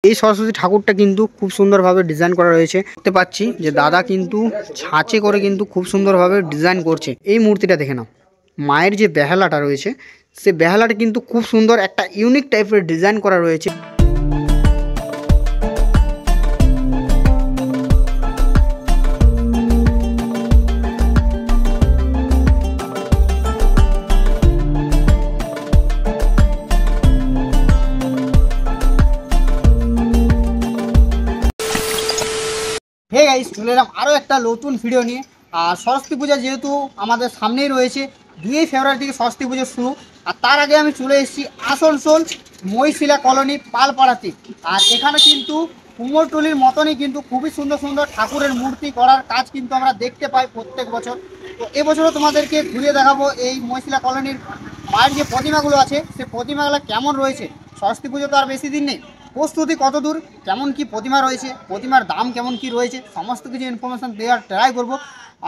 এই সরস্বতী ঠাকুরটা কিন্তু খুব সুন্দরভাবে ডিজাইন করা রয়েছে। দেখতে পাচ্ছি যে দাদা কিন্তু ছাঁচে করে কিন্তু খুব সুন্দরভাবে ডিজাইন করছে। এই মূর্তিটা দেখে নাও, মায়ের যে বেহালাটা রয়েছে সে বেহালাটা কিন্তু খুব সুন্দর একটা ইউনিক টাইপের ডিজাইন করা রয়েছে। হে গাইস, চলে এলাম আরও একটা নতুন ভিডিও নিয়ে। আর সরস্বতী পূজা যেহেতু আমাদের সামনেই রয়েছে, 2 ফেব্রুয়ারি থেকে সরস্বতী পুজো শুরু। আর তার আগে আমি চলে এসেছি আসানসোল মহিশিলা কলোনি পালপাড়াতে। আর এখানে কিন্তু কুমোরটুলির মতনই কিন্তু খুবই সুন্দর সুন্দর ঠাকুরের মূর্তি করার কাজ কিন্তু আমরা দেখতে পাই প্রত্যেক বছর। তো এবছরও তোমাদেরকে ঘুরিয়ে দেখাবো এই মহিশিলা কলোনির মায়ের যে প্রতিমাগুলো আছে সে প্রতিমাগুলো কেমন রয়েছে। সরস্বতী পুজো তো আর বেশি দিন নেই, প্রস্তুতি কত দূর, কেমন কি প্রতিমা রয়েছে, প্রতিমার দাম কেমন কি রয়েছে, সমস্ত কিছু ইনফরমেশান দেওয়ার ট্রাই করব।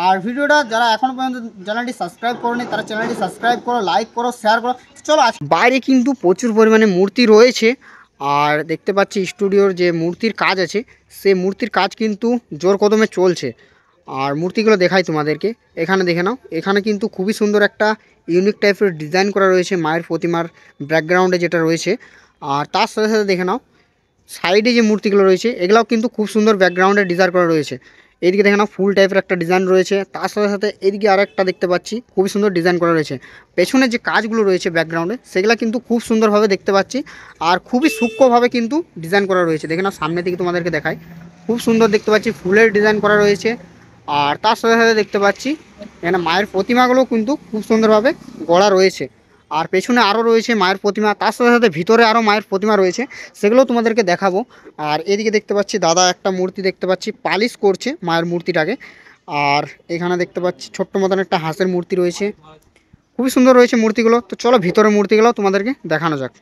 আর ভিডিওটা যারা এখনও পর্যন্ত চ্যানেলটি সাবস্ক্রাইব করোনি তারা চ্যানেলটি সাবস্ক্রাইব করো, লাইক করো, শেয়ার করো। চলো, বাইরে কিন্তু প্রচুর পরিমাণে মূর্তি রয়েছে। আর দেখতে পাচ্ছি স্টুডিওর যে মূর্তির কাজ আছে সেই মূর্তির কাজ কিন্তু জোর কদমে চলছে। আর মূর্তিগুলো দেখাই তোমাদেরকে, এখানে দেখে নাও। এখানে কিন্তু খুবই সুন্দর একটা ইউনিক টাইপের ডিজাইন করা রয়েছে মায়ের প্রতিমার ব্যাকগ্রাউন্ডে যেটা রয়েছে। আর তার সাথে সাথে দেখে নাও সাইডে যে মূর্তিগুলো রয়েছে এগুলাও কিন্তু খুব সুন্দর ব্যাকগ্রাউন্ডে ডিজাইন করা রয়েছে। এইদিকে দেখে নাও ফুল টাইপের একটা ডিজাইন রয়েছে, তার সাথে সাথে এদিকে আরেকটা দেখতে পাচ্ছি খুবই সুন্দর ডিজাইন করা রয়েছে। পেছনে যে কাজগুলো রয়েছে ব্যাকগ্রাউন্ডে সেগুলো কিন্তু খুব সুন্দরভাবে দেখতে পাচ্ছি। আর খুবই সূক্ষ্মভাবে কিন্তু ডিজাইন করা রয়েছে। দেখে নাও সামনের দিকে তোমাদেরকে দেখাই, খুব সুন্দর দেখতে পাচ্ছি ফুলের ডিজাইন করা রয়েছে। আর তার সাথে সাথে দেখতে পাচ্ছি এখানে মায়ের প্রতিমাগুলো কিন্তু খুব সুন্দরভাবে গড়া রয়েছে। আর পেছনে আরও রয়েছে মায়ের প্রতিমা, তার সাথে সাথে ভিতরে আরও মায়ের প্রতিমা রয়েছে, সেগুলো তোমাদেরকে দেখাবো। আর এদিকে দেখতে পাচ্ছি দাদা একটা মূর্তি দেখতে পাচ্ছি পালিশ করছে মায়ের মূর্তিটাকে। আর এখানে দেখতে পাচ্ছি ছোট্ট মতন একটা হাঁসের মূর্তি রয়েছে, খুবই সুন্দর রয়েছে মূর্তিগুলো। তো চলো ভিতরের মূর্তিগুলো তোমাদেরকে দেখানো যাক।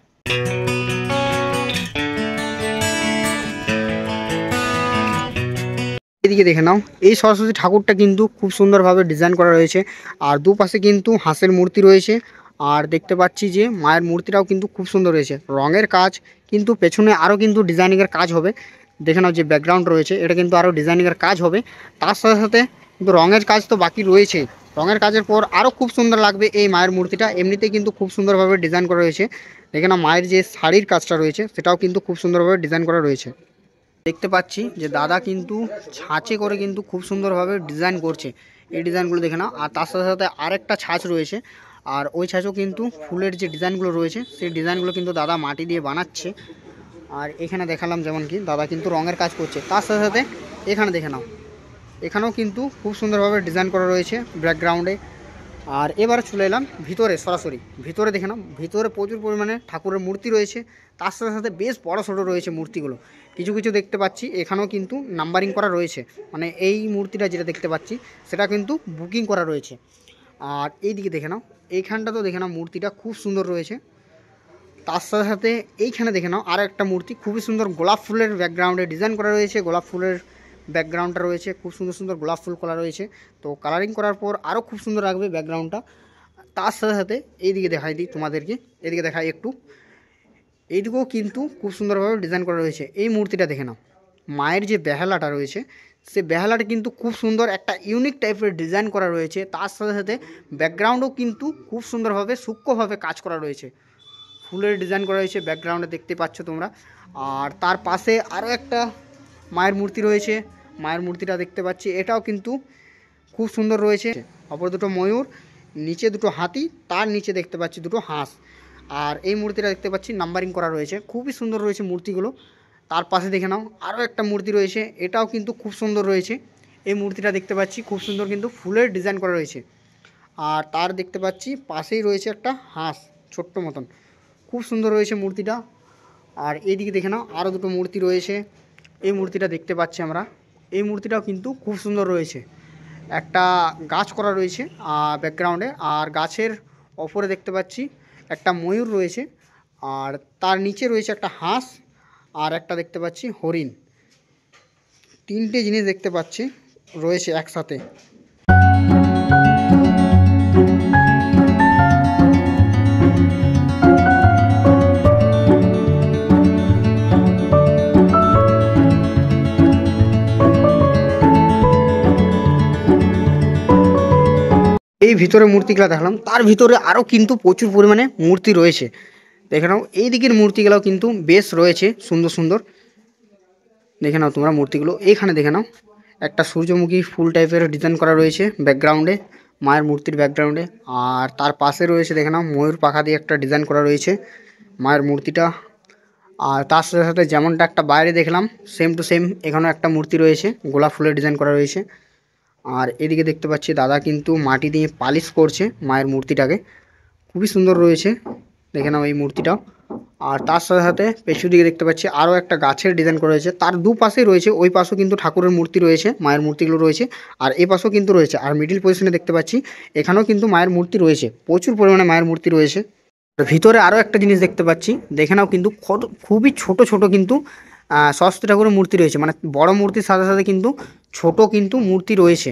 এদিকে দেখে নাও, এই সরস্বতী ঠাকুরটা কিন্তু খুব সুন্দরভাবে ডিজাইন করা রয়েছে। আর দুপাশে কিন্তু হাঁসের মূর্তি রয়েছে। আর দেখতে পাচ্ছি যে মায়ের মূর্তিটাও কিন্তু খুব সুন্দর রয়েছে, রঙের কাজ কিন্তু পেছনে আরও কিন্তু ডিজাইনিংয়ের কাজ হবে। দেখে নাও যে ব্যাকগ্রাউন্ড রয়েছে এটা কিন্তু আরও ডিজাইনিংয়ের কাজ হবে। তার সাথে সাথে কিন্তু রঙের কাজ তো বাকি রয়েছে, রঙের কাজের পর আরও খুব সুন্দর লাগবে এই মায়ের মূর্তিটা। এমনিতেই কিন্তু খুব সুন্দরভাবে ডিজাইন করা রয়েছে। দেখে নাও মায়ের যে শাড়ির কাজটা রয়েছে সেটাও কিন্তু খুব সুন্দরভাবে ডিজাইন করা রয়েছে। দেখতে পাচ্ছি যে দাদা কিন্তু ছাঁচে করে কিন্তু খুব সুন্দরভাবে ডিজাইন করছে, এই ডিজাইনগুলো দেখে নাও। আর তার সাথে সাথে আরেকটা ছাঁচ রয়েছে, আর ওই ছাঁচও কিন্তু ফুলের যে ডিজাইনগুলো রয়েছে সেই ডিজাইনগুলো কিন্তু দাদা মাটি দিয়ে বানাচ্ছে। আর এখানে দেখালাম যেমন কি দাদা কিন্তু রঙের কাজ করছে, তার সাথে সাথে এখানে দেখে নাও এখানেও কিন্তু খুব সুন্দরভাবে ডিজাইন করা রয়েছে ব্যাকগ্রাউন্ডে। আর এবার চলে এলাম ভিতরে, সরাসরি ভিতরে দেখে নাও, ভিতরে প্রচুর পরিমাণে ঠাকুরের মূর্তি রয়েছে, তার সাথে সাথে বেশ বড় ছোটো রয়েছে মূর্তিগুলো। কিছু কিছু দেখতে পাচ্ছি এখানেও কিন্তু নাম্বারিং করা রয়েছে, মানে এই মূর্তিটা যেটা দেখতে পাচ্ছি সেটা কিন্তু বুকিং করা রয়েছে। আর এই দিকে দেখে নাও, এইখানটা তো দেখে নাও মূর্তিটা খুব সুন্দর রয়েছে। তার সাথে সাথে এইখানে দেখে নাও আর একটা মূর্তি খুবই সুন্দর গোলাপ ফুলের ব্যাকগ্রাউন্ডে ডিজাইন করা রয়েছে। গোলাপ ফুলের ব্যাকগ্রাউন্ডটা রয়েছে, খুব সুন্দর সুন্দর গোলাপ ফুল করা রয়েছে। তো কালারিং করার পর আরও খুব সুন্দর লাগবে ব্যাকগ্রাউন্ডটা। তার সাথে সাথে এইদিকে দেখাই দিই তোমাদেরকে, এদিকে দেখাই একটু, এইদিকেও কিন্তু খুব সুন্দরভাবে ডিজাইন করা রয়েছে। এই মূর্তিটা দেখে নাও, মায়ের যে বেহালাটা রয়েছে সে বেহালাটা কিন্তু খুব সুন্দর একটা ইউনিক টাইপের ডিজাইন করা রয়েছে। তার সাথে সাথে ব্যাকগ্রাউন্ডও কিন্তু খুব সুন্দরভাবে সূক্ষ্মভাবে কাজ করা রয়েছে, ফুলের ডিজাইন করা হয়েছে ব্যাকগ্রাউন্ডে দেখতে পাচ্ছ তোমরা। আর তার পাশে আরও একটা মায়ের মূর্তি রয়েছে, মায়ের মূর্তিটা দেখতে পাচ্ছি এটাও কিন্তু খুব সুন্দর রয়েছে। অপর দুটো ময়ূর, নিচে দুটো হাতি, তার নিচে দেখতে পাচ্ছি দুটো হাঁস। আর এই মূর্তিটা দেখতে পাচ্ছি নাম্বারিং করা রয়েছে, খুবই সুন্দর রয়েছে মূর্তিগুলো। তার পাশে দেখে নাও আরও একটা মূর্তি রয়েছে, এটাও কিন্তু খুব সুন্দর রয়েছে। এই মূর্তিটা দেখতে পাচ্ছি খুব সুন্দর কিন্তু ফুলের ডিজাইন করা রয়েছে। আর তার দেখতে পাচ্ছি পাশেই রয়েছে একটা হাঁস ছোট্ট মতন, খুব সুন্দর রয়েছে মূর্তিটা। আর এইদিকে দেখে নাও আরও দুটো মূর্তি রয়েছে, এই মূর্তিটা দেখতে পাচ্ছি আমরা, এই মূর্তিটাও কিন্তু খুব সুন্দর রয়েছে। একটা গাছ করা রয়েছে ব্যাকগ্রাউন্ডে, আর গাছের ওপরে দেখতে পাচ্ছি একটা ময়ূর রয়েছে। আর তার নিচে রয়েছে একটা হাঁস, আর একটা দেখতে পাচ্ছি হরিণ। তিনটে জিনিস দেখতে পাচ্ছি রয়েছে একসাথে। ভিতরে মূর্তিগুলো দেখালাম, তার ভিতরে আরও কিন্তু প্রচুর পরিমাণে মূর্তি রয়েছে। দেখে নাও এই দিকের মূর্তিগুলোও কিন্তু বেশ রয়েছে সুন্দর সুন্দর। দেখে নাও তোমরা মূর্তিগুলো, এইখানে দেখে নাও একটা সূর্যমুখী ফুল টাইপের ডিজাইন করা রয়েছে ব্যাকগ্রাউন্ডে, মায়ের মূর্তির ব্যাকগ্রাউন্ডে। আর তার পাশে রয়েছে দেখে নাও ময়ূর পাখা দিয়ে একটা ডিজাইন করা রয়েছে মায়ের মূর্তিটা। আর তার সাথে সাথে যেমনটা একটা বাইরে দেখলাম সেম টু সেম এখানেও একটা মূর্তি রয়েছে, গোলাপ ফুলের ডিজাইন করা রয়েছে। আর এদিকে দেখতে পাচ্ছি দাদা কিন্তু মাটি দিয়ে পালিশ করছে মায়ের মূর্তিটাকে, খুবই সুন্দর রয়েছে দেখে নাও এই মূর্তিটাও। আর তার সাথে সাথে পেছু দিকে দেখতে পাচ্ছি আরও একটা গাছের ডিজাইন করা রয়েছে, তার দুপাশেই রয়েছে, ওই পাশেও কিন্তু ঠাকুরের মূর্তি রয়েছে, মায়ের মূর্তিগুলো রয়েছে, আর এই পাশেও কিন্তু রয়েছে। আর মিডিল পজিশনে দেখতে পাচ্ছি এখানেও কিন্তু মায়ের মূর্তি রয়েছে, প্রচুর পরিমাণে মায়ের মূর্তি রয়েছে। ভিতরে আরও একটা জিনিস দেখতে পাচ্ছি, দেখে নাও কিন্তু খুবই ছোট ছোট কিন্তু সরস্বতী ঠাকুরের মূর্তি রয়েছে, মানে বড় মূর্তির সাথে সাথে কিন্তু ছোট কিন্তু মূর্তি রয়েছে।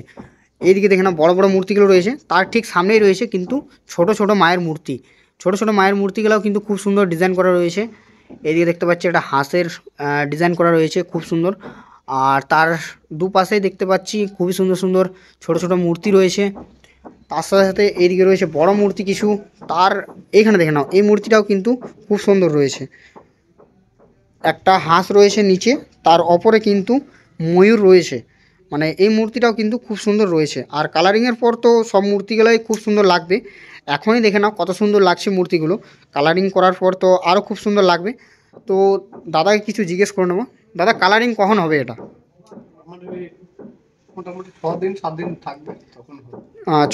এইদিকে দেখে নাও বড় বড় মূর্তিগুলো রয়েছে, তার ঠিক সামনেই রয়েছে কিন্তু ছোট ছোট মায়ের মূর্তি। ছোট ছোট মায়ের মূর্তিগুলোও কিন্তু খুব সুন্দর ডিজাইন করা রয়েছে। এদিকে দেখতে পাচ্ছি একটা হাঁসের ডিজাইন করা রয়েছে খুব সুন্দর। আর তার দুপাশেই দেখতে পাচ্ছি খুবই সুন্দর সুন্দর ছোট ছোট মূর্তি রয়েছে। তার সাথে সাথে এইদিকে রয়েছে বড় মূর্তি কিছু। তার এইখানে দেখে নাও এই মূর্তিটাও কিন্তু খুব সুন্দর রয়েছে, একটা হাঁস রয়েছে নিচে, তার ওপরে কিন্তু ময়ূর রয়েছে, মানে এই মূর্তিটাও কিন্তু খুব সুন্দর রয়েছে। আর কালারিংয়ের পর তো সব মূর্তিগুলোই খুব সুন্দর লাগবে, এখনই দেখে নাও কত সুন্দর লাগছে মূর্তিগুলো, কালারিং করার পর তো আরও খুব সুন্দর লাগবে। তো দাদাকে কিছু জিজ্ঞেস করে নেবো, দাদা কালারিং কখন হবে এটা? মোটামুটি 6 দিন 7 দিন থাকবে, তখন হবে।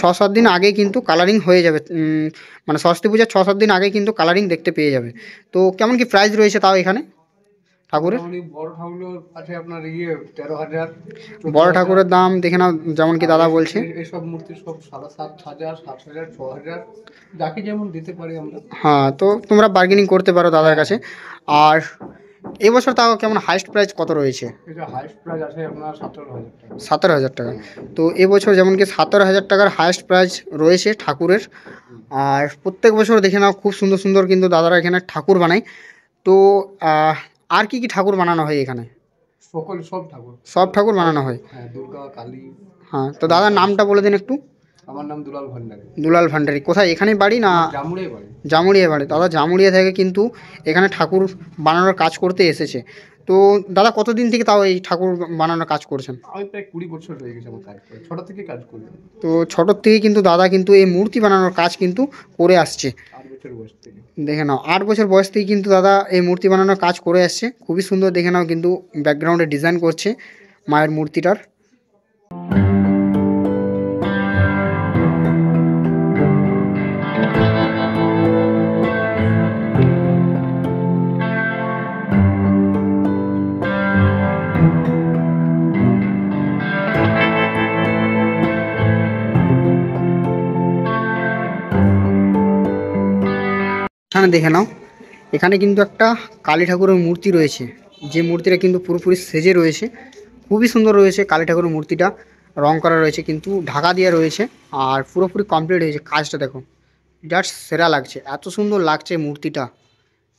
6-7 দিন আগে কিন্তু কালারিং হয়ে যাবে, মানে সরস্বতী পূজার 6-7 দিন আগে কিন্তু কালারিং দেখতে পেয়ে যাবে। তো কেমন কি প্রাইস রয়েছে তাও এখানে ঠাকুরের? বড় ঠাকুর আছে আপনার 13,000। বড় ঠাকুরের দাম দেখে নাও যেমন কি দাদা বলছে, এইসব মূর্তি সব 7,500 7,000 6,000, যাকে যেমন দিতে পারি আমরা। হ্যাঁ, তো তোমরা বার্গেনিং করতে পারো দাদার কাছে। আর এবছর তাও কেমন হাইস্ট প্রাইস কত রয়েছে? এটা হাইস্ট প্রাইস আছে আপনার 17,000 টাকা। 17,000 টাকা। তো এবছর যেমন কি 17,000 টাকার হাইস্ট প্রাইস রয়েছে ঠাকুরের। আর প্রত্যেক বছর দেখে নাও খুব সুন্দর সুন্দর কিন্তু দাদারা এখানে ঠাকুর বানায়। তো আর কি কি ঠাকুর বানানো হয় এখানে? সব ঠাকুর বানানো হয়। হ্যাঁ, দুর্গা, কালী। হ্যাঁ, তো দাদার নামটা বলে দিন একটু। আমার নাম দুলাল ভান্ডারী। দুলাল ভান্ডারী, কোথায় এখানেই বাড়ি না? জামুড়িয়া বাড়ি। জামুড়িয়া বাড়ি। দাদা জামুড়িয়া থেকে কিন্তু এখানে ঠাকুর বানানোর কাজ করতে এসেছে। তো দাদা কতদিন থেকে তাও এই ঠাকুর বানানোর কাজ করছেন? আমি প্রায় 20 বছর হয়ে গেছে আমার কাজ করে, ছোট থেকে কাজ করি। তো ছোটোর থেকে কিন্তু দাদা কিন্তু এই মূর্তি বানানোর কাজ কিন্তু করে আসছে। 8 বছর বয়স থেকে। দেখে নাও 8 বছর বয়স থেকে কিন্তু দাদা এই মূর্তি বানানোর কাজ করে আসছে, খুবই সুন্দর দেখে নাও কিন্তু ব্যাকগ্রাউন্ডে ডিজাইন করছে মায়ের মূর্তিটার। এখানে দেখে নাও এখানে কিন্তু একটা কালী ঠাকুরের মূর্তি রয়েছে, যে মূর্তিটা কিন্তু পুরোপুরি সেজে রয়েছে, খুবই সুন্দর রয়েছে কালী ঠাকুরের মূর্তিটা, রং করা রয়েছে কিন্তু ঢাকা দেওয়া রয়েছে, আর পুরোপুরি কমপ্লিট হয়েছে কাজটা। দেখো জাস্ট সেরা লাগছে, এত সুন্দর লাগছে মূর্তিটা,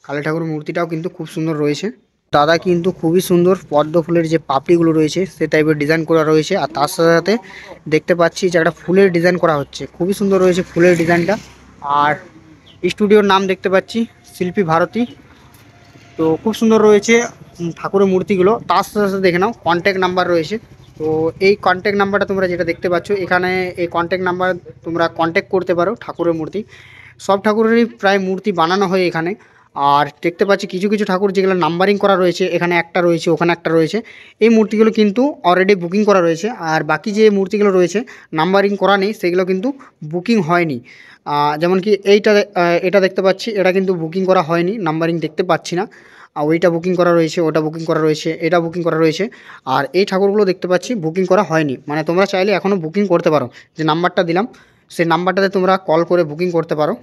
কালী ঠাকুরের মূর্তিটাও কিন্তু খুব সুন্দর রয়েছে। দাদা কিন্তু খুবই সুন্দর পদ্ম ফুলের যে পাপড়িগুলো রয়েছে সে টাইপের ডিজাইন করা রয়েছে, আর তার সাথে সাথে দেখতে পাচ্ছি যে একটা ফুলের ডিজাইন করা হচ্ছে, খুবই সুন্দর রয়েছে ফুলের ডিজাইনটা। আর স্টুডিওর নাম দেখতে পাচ্ছি শিল্পী ভারতী। তো খুব সুন্দর রয়েছে ঠাকুরের মূর্তিগুলো। তার সাথে সাথে দেখে নাও কন্ট্যাক্ট নাম্বার রয়েছে। তো এই কন্ট্যাক্ট নাম্বারটা তোমরা যেটা দেখতে পাচ্ছ এখানে, এই কন্ট্যাক্ট নাম্বার তোমরা কন্ট্যাক্ট করতে পারো ঠাকুরের মূর্তি। সব ঠাকুরেরই প্রায় মূর্তি বানানো হয় এখানে। আর দেখতে পাচ্ছি কিছু কিছু ঠাকুর যেগুলো নাম্বারিং করা রয়েছে, এখানে একটা রয়েছে ওখানে একটা রয়েছে, এই মূর্তিগুলো কিন্তু অলরেডি বুকিং করা রয়েছে। আর বাকি যে মূর্তিগুলো রয়েছে নাম্বারিং করা নেই সেগুলো কিন্তু বুকিং হয়নি। যেমন কি এটা দেখতে পাচ্ছি, এটা কিন্তু বুকিং করা হয়নি, নাম্বারিং দেখতে পাচ্ছি না। আর ওইটা বুকিং করা রয়েছে, ওটা বুকিং করা রয়েছে, এটা বুকিং করা রয়েছে। আর এই ঠাকুরগুলো দেখতে পাচ্ছি বুকিং করা হয়নি, মানে তোমরা চাইলে এখনও বুকিং করতে পারো, যে নাম্বারটা দিলাম সেই নাম্বারটাতে তোমরা কল করে বুকিং করতে পারো।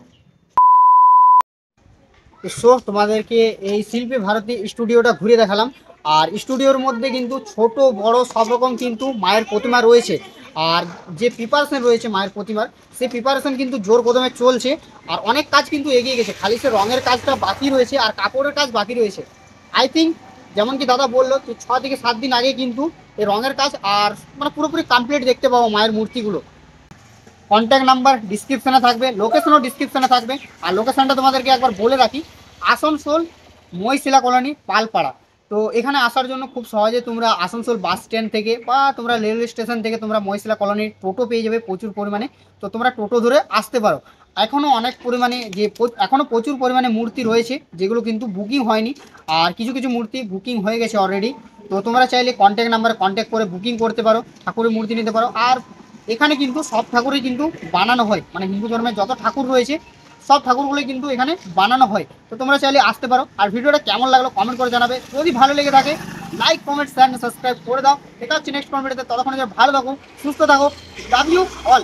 সো তোমাদেরকে এই শিল্পী ভারতী স্টুডিওটা ঘুরে দেখালাম। আর স্টুডিওর মধ্যে কিন্তু ছোট বড় সব রকম কিন্তু মায়ের প্রতিমা রয়েছে। আর যে প্রিপারেশন রয়েছে মায়ের প্রতিমার, সেই প্রিপারেশন কিন্তু জোর কদমে চলছে। আর অনেক কাজ কিন্তু এগিয়ে গেছে, খালি সে রঙের কাজটা বাকি রয়েছে আর কাপড়ের কাজ বাকি রয়েছে। আই থিঙ্ক যেমন কি দাদা বললো যে 6 থেকে 7 দিন আগে কিন্তু এই রঙের কাজ আর মানে পুরোপুরি কমপ্লিট দেখতে পাবো মায়ের মূর্তিগুলো। কন্ট্যাক্ট নাম্বার ডিসক্রিপশানে থাকবে, লোকেশনও ডিসক্রিপশানে থাকবে। আর লোকেশনটা তোমাদেরকে একবার বলে রাখি, আসানসোল মহিশিলা কলোনি পালপাড়া। তো এখানে আসার জন্য খুব সহজে তোমরা আসানসোল বাস স্ট্যান্ড থেকে বা তোমরা রেলওয়ে স্টেশন থেকে তোমরা মহিশিলা কলোনির টোটো পেয়ে যাবে প্রচুর পরিমাণে। তো তোমরা টোটো ধরে আসতে পারো। এখনও অনেক পরিমাণে এখনও প্রচুর পরিমাণে মূর্তি রয়েছে যেগুলো কিন্তু বুকিং হয়নি, আর কিছু কিছু মূর্তি বুকিং হয়ে গেছে অলরেডি। তো তোমরা চাইলে কন্ট্যাক্ট নাম্বারে কন্ট্যাক্ট করে বুকিং করতে পারো, ঠাকুরের মূর্তি নিতে পারো। আর এখানে কিন্তু সব ঠাকুরই কিন্তু বানানো হয়, মানে হিন্দু ধর্মের যত ঠাকুর রয়েছে সব ঠাকুরগুলোই কিন্তু এখানে বানানো হয়। তো তোমরা চাইলে আসতে পারো। আর ভিডিওটা কেমন লাগলো কমেন্ট করে জানাবে, যদি ভালো লেগে থাকে লাইক কমেন্ট শেয়ার সাবস্ক্রাইব করে দাও। এটা হচ্ছে নেক্সট কমেন্টে, ততক্ষণ ভালো থাকো, সুস্থ থাকো, লাভ ইউ অল।